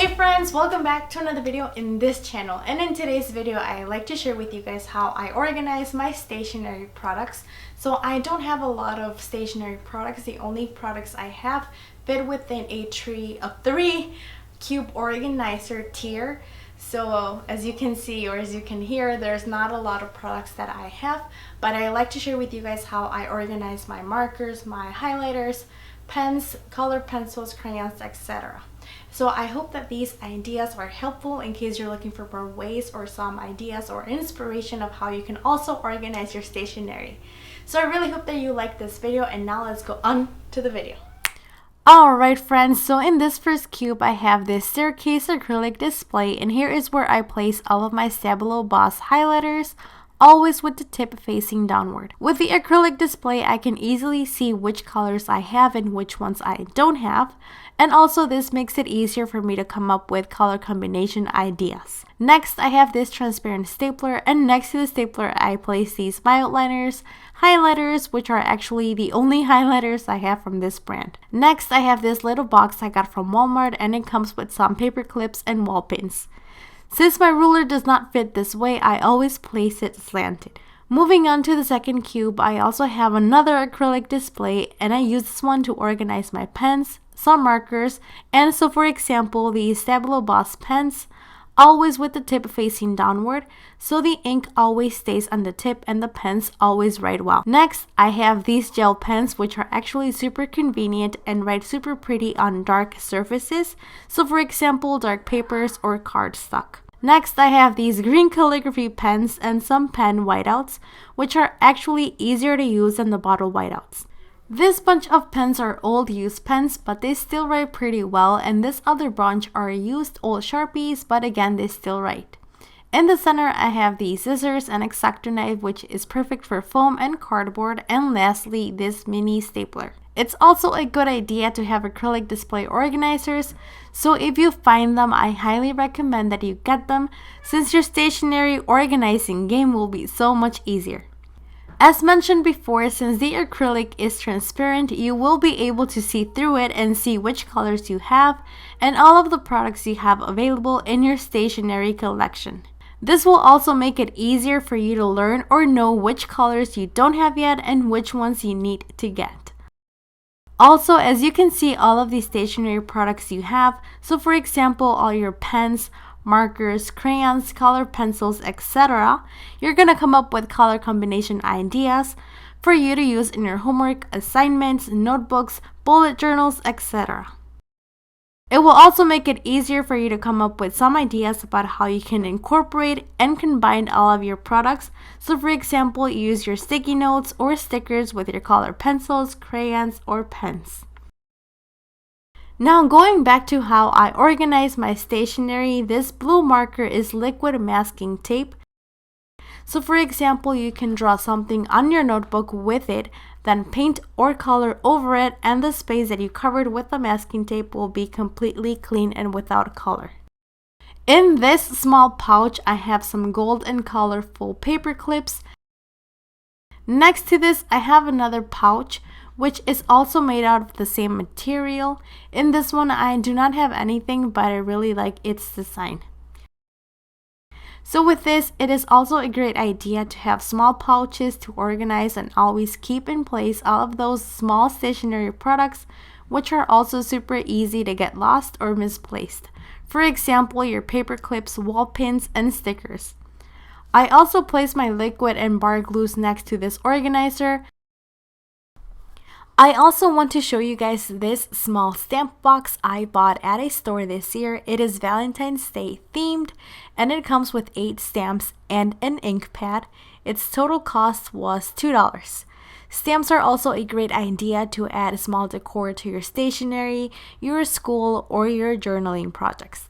Hey friends, welcome back to another video in this channel. And in today's video, I like to share with you guys how I organize my stationery products. So I don't have a lot of stationery products. The only products I have fit within a three cube organizer tier. So as you can see or as you can hear, there's not a lot of products that I have, but I like to share with you guys how I organize my markers, my highlighters, pens, colored pencils, crayons, etc. So I hope that these ideas are helpful in case you're looking for more ways or some ideas or inspiration of how you can also organize your stationery. So I really hope that you like this video, and now let's go on to the video. Alright friends, so in this first cube I have this staircase acrylic display, and here is where I place all of my Stabilo Boss highlighters, always with the tip facing downward. With the acrylic display, I can easily see which colors I have and which ones I don't have, and also this makes it easier for me to come up with color combination ideas. Next, I have this transparent stapler, and next to the stapler I place these my outliners, highlighters, which are actually the only highlighters I have from this brand. Next, I have this little box I got from Walmart, and it comes with some paper clips and wall pins. Since my ruler does not fit this way, I always place it slanted. Moving on to the second cube, I also have another acrylic display, and I use this one to organize my pens, some markers, and so for example, the Stabilo Boss pens, always with the tip facing downward, so the ink always stays on the tip and the pens always write well. Next, I have these gel pens, which are actually super convenient and write super pretty on dark surfaces, so for example, dark papers or cardstock. Next, I have these green calligraphy pens and some pen whiteouts, which are actually easier to use than the bottle whiteouts. This bunch of pens are old used pens, but they still write pretty well, and this other bunch are used old Sharpies, but again they still write. In the center, I have these scissors and X-Acto knife, which is perfect for foam and cardboard, and lastly, this mini stapler. It's also a good idea to have acrylic display organizers, so if you find them, I highly recommend that you get them, since your stationery organizing game will be so much easier. As mentioned before, since the acrylic is transparent, you will be able to see through it and see which colors you have and all of the products you have available in your stationery collection. This will also make it easier for you to learn or know which colors you don't have yet and which ones you need to get. Also, as you can see all of the stationery products you have, so for example, all your pens, markers, crayons, colored pencils, etc., you're going to come up with color combination ideas for you to use in your homework, assignments, notebooks, bullet journals, etc. It will also make it easier for you to come up with some ideas about how you can incorporate and combine all of your products. So for example, use your sticky notes or stickers with your colored pencils, crayons, or pens. Now going back to how I organize my stationery, this blue marker is liquid masking tape. So for example, you can draw something on your notebook with it, then paint or color over it, and the space that you covered with the masking tape will be completely clean and without color. In this small pouch, I have some gold and colorful paper clips. Next to this, I have another pouch, which is also made out of the same material. In this one, I do not have anything, but I really like its design. So with this, it is also a great idea to have small pouches to organize and always keep in place all of those small stationery products, which are also super easy to get lost or misplaced. For example, your paper clips, wall pins, and stickers. I also place my liquid and bar glues next to this organizer. I also want to show you guys this small stamp box I bought at a store this year. It is Valentine's Day themed, and it comes with 8 stamps and an ink pad. Its total cost was $2. Stamps are also a great idea to add small decor to your stationery, your school, or your journaling projects.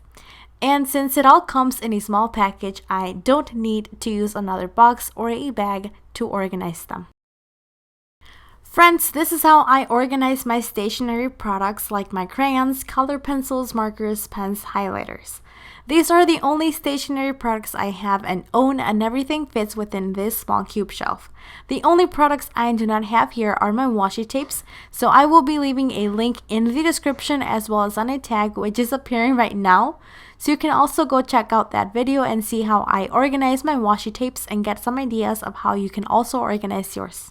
And since it all comes in a small package, I don't need to use another box or a bag to organize them. Friends, this is how I organize my stationery products like my crayons, color pencils, markers, pens, highlighters. These are the only stationery products I have and own, and everything fits within this small cube shelf. The only products I do not have here are my washi tapes, so I will be leaving a link in the description as well as on a tag which is appearing right now. So you can also go check out that video and see how I organize my washi tapes and get some ideas of how you can also organize yours.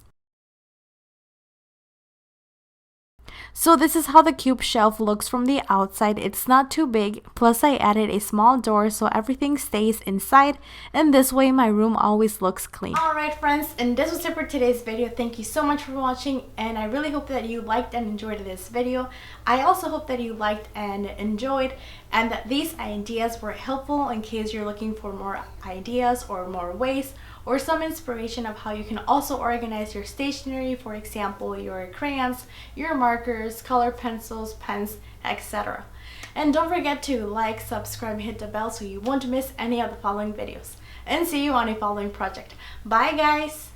So this is how the cube shelf looks from the outside. It's not too big, plus I added a small door so everything stays inside, and this way my room always looks clean. Alright friends, and this was it for today's video. Thank you so much for watching, and I really hope that you liked and enjoyed this video. I also hope that you liked and enjoyed, and that these ideas were helpful in case you're looking for more ideas or more ways or some inspiration of how you can also organize your stationery, for example, your crayons, your markers, color pencils, pens, etc. And don't forget to like, subscribe, hit the bell so you won't miss any of the following videos. And see you on a following project. Bye guys!